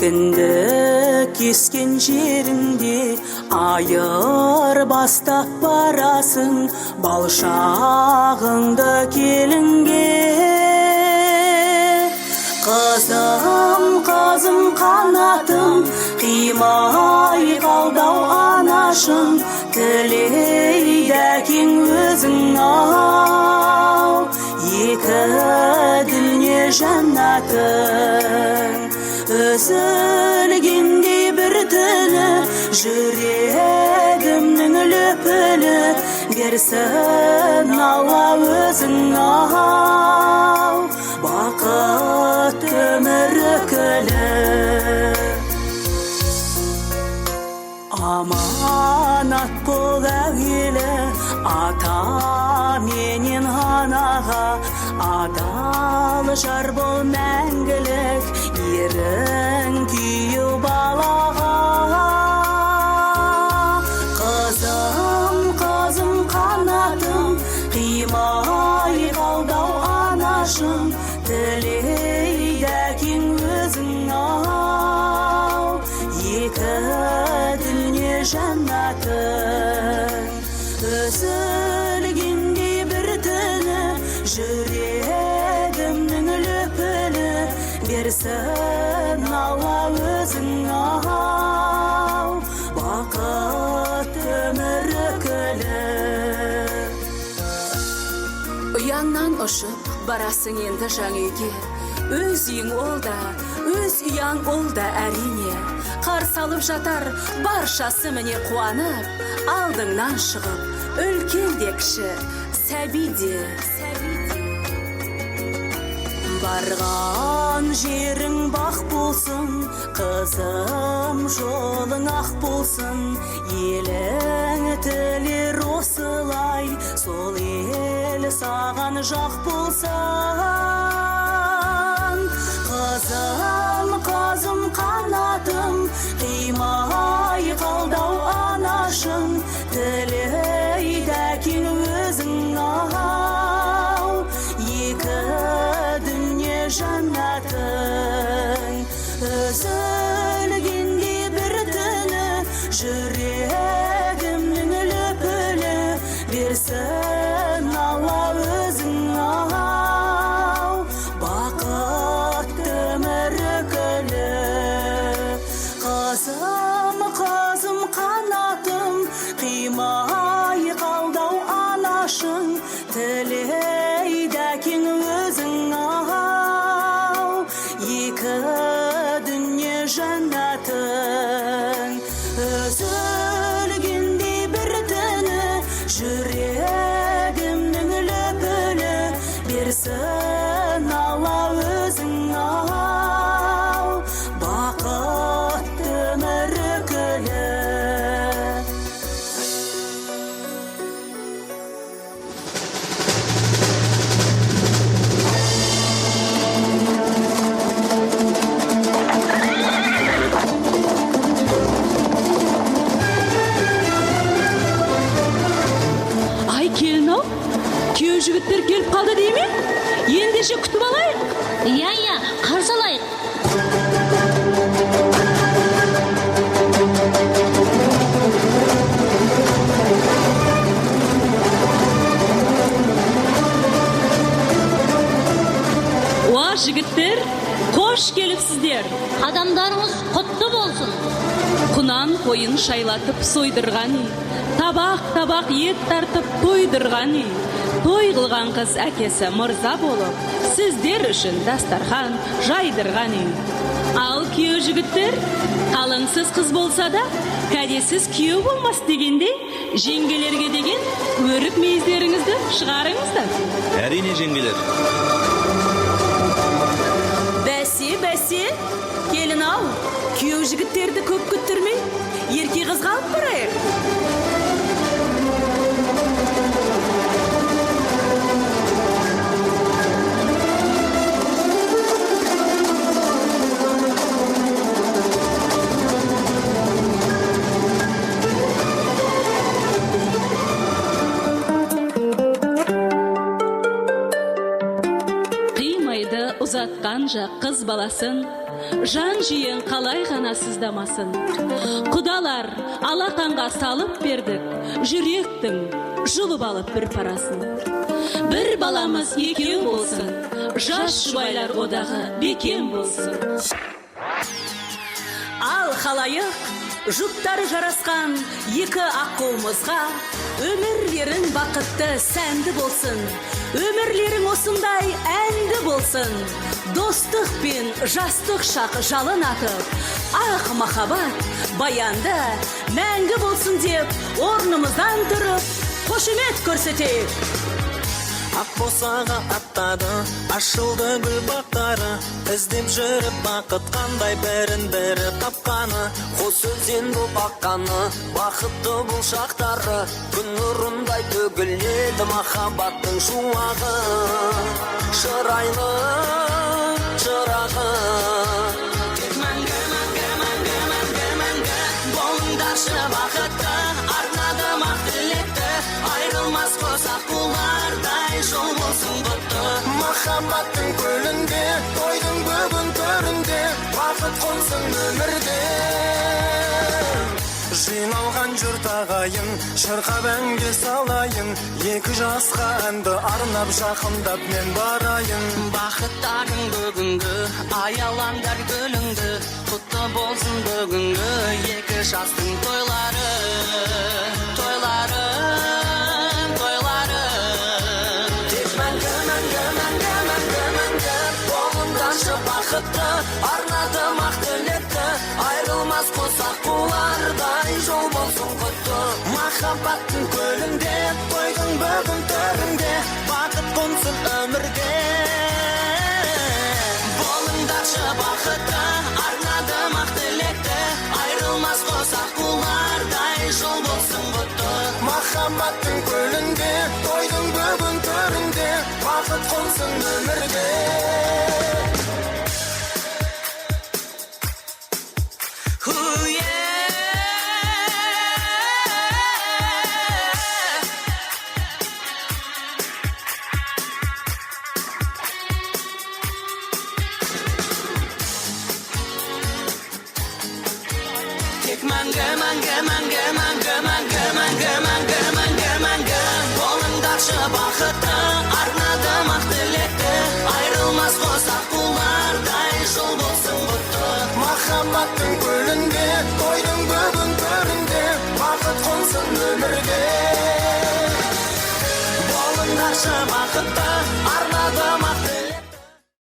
Кіндік кескен жерінде айыр бастап барасың, балшағыңды келінге. Қызым, қызым қанатым, қимай қалдау анашым, тілейді әкең өзің-ау. Екі дүние жәннатын үзілгендей бір түні, жүрегімнің лүпілі берсін Алла өзің-ау. Бақыт өмір өкілі аманат бол әуелі, ата менен анаға, адал жар бол мәңгілік, ерің күйеу балаға. Қызым, қызым қанатым, қимай қалдау анашым, тілейді әкең өзің-ау. Екі дүние жәннатын үзілгендей бір түні, жүрегімнің лүпілі берсін Алла өзің-ау. Бақыт өмір өкілі. Ұяңнан ұшып барасың енді жаң үйге, өз үйің ол да, өз ұяң ол да әрине. Қарсы алып жатар баршасы міне қуанып, алдыңнан шығып үлкен де кіші сәби де. Барған жерің бақ болсын, қызым жолың ақ болсын, елің тілер осылай, сол ел саған жақ болсын. Қызым, қызым қанатым, қимай қалдау анашым, тілейді әкең өзің-ау. Екі дүние жәннатын үзілгендей бір түні, жүрегімнің лүпілі берсін Алла өзің-ау. Бақыт өмір өкілі. Қызым, қызым қанатым, қимай қалдау анашым, тілейді әкең өзің-ау. Екі дүние жәннатын үзілгендей бір түні, жүрегімнің лүпілі берсін Алла өзің-ау. Бақыт өмір өкілі. Келін-ау, күйеу жігіттер келіп қалды дей ме? Ендеше күтіп алайық. Иә, қарсы алайық. Уа жігіттер, қош келіпсіздер. Адамдарыңыз құтты болсын. Құнан қойын шайлатып сойдырған үй, табақ ет тартып тойдырған үй. Той қылған қыз әкесі мырза болып, сіздер үшін дастархан жайдырған үй. Ал күйеу жігіттер, қалыңсыз қыз болса да, кәдесіз күйеу болмас дегенде, жеңгелерге деген өрік мейіздеріңізді шығарыңыздар. Әрине жеңгелер. Бәсе, келін-ау, күйеу жігіттерді көп күттірмей, ерке қызға алып барайық. қанша қыз баласын, жан жиен қалай ғана сыздамасын. Құдалар алақанға салып бердік, жүректің жұлып алып бір парасын. Бір баламыз екеу болсын, жас жұбайлар одағы бекем болсын. Ал халайық, жұптары жарасқан екі аққуымызға өмірлерің бақытты сәнді болсын, өмірлерің осындай әнді болсын. Достық пен жастық шақ жалын атып, ақ махаббат баянды мәңгі болсын деп, орнымыздан тұрып, қошемет көрсетейік. Ақ босаға аттады, ашылды гүл бақтары, іздеп жүріп бақыт қандай бірін-бірі тапқаны. Қос өзен боп аққаны, бақытты бұл шақтары, күн нұрындай төгіледі махаббаттың шуағы. Шырайлы шырағы, тек мәңгі, мәңгі, мәңгі, мәңгі, мәңгі болыңдаршы бақытты, арнадым ақ тілекті, айрылмас қос аққулардай жол болсын құтты. Махаббаттың көлінде, тойдың бүгін төрінде, бақыт қонсын өмірде. Жиналған жұрт ағайын, шырқап әнге салайын, екі жасқа әнді арнап жақындап мен барайын. Бақыттарың бүгінгі, аялаңдар гүліңді, құтты болсын бүгінгі екі жастың тойлары. Тойлары, тойлары, тек мәңгі, мәңгі, мәңгі, мәңгі, мәңгі болыңдаршы бақытты, арнадым ақ тілекті, айрылмас қос аққулардай жол болсын құтты. Махаббаттың көлінде, тойдың бүгін төрінде, бақыт қонсын өмірге. Болыңдаршы бақытты, арнадым ақ тілекті, айрылмас қос аққулардай жол болсын құтты. Махаббаттың көлінде, тойдың бүгін төрінде, бақыт қонсын өмірге. Тек мәңгі, мәңгі, мәңгі, мәңгі, мәңгі, мәңгі, мәңгі, мәңгі, мәңгі болыңдаршы бақытты, арнадым ақ тілекті, айрылмас қос аққулардай жол болсын құтты. Махаббаттың көлінде, тойдың бүгін төрінде, бақыт қонсын өмірге. Болыңдаршы бақытты, арнадым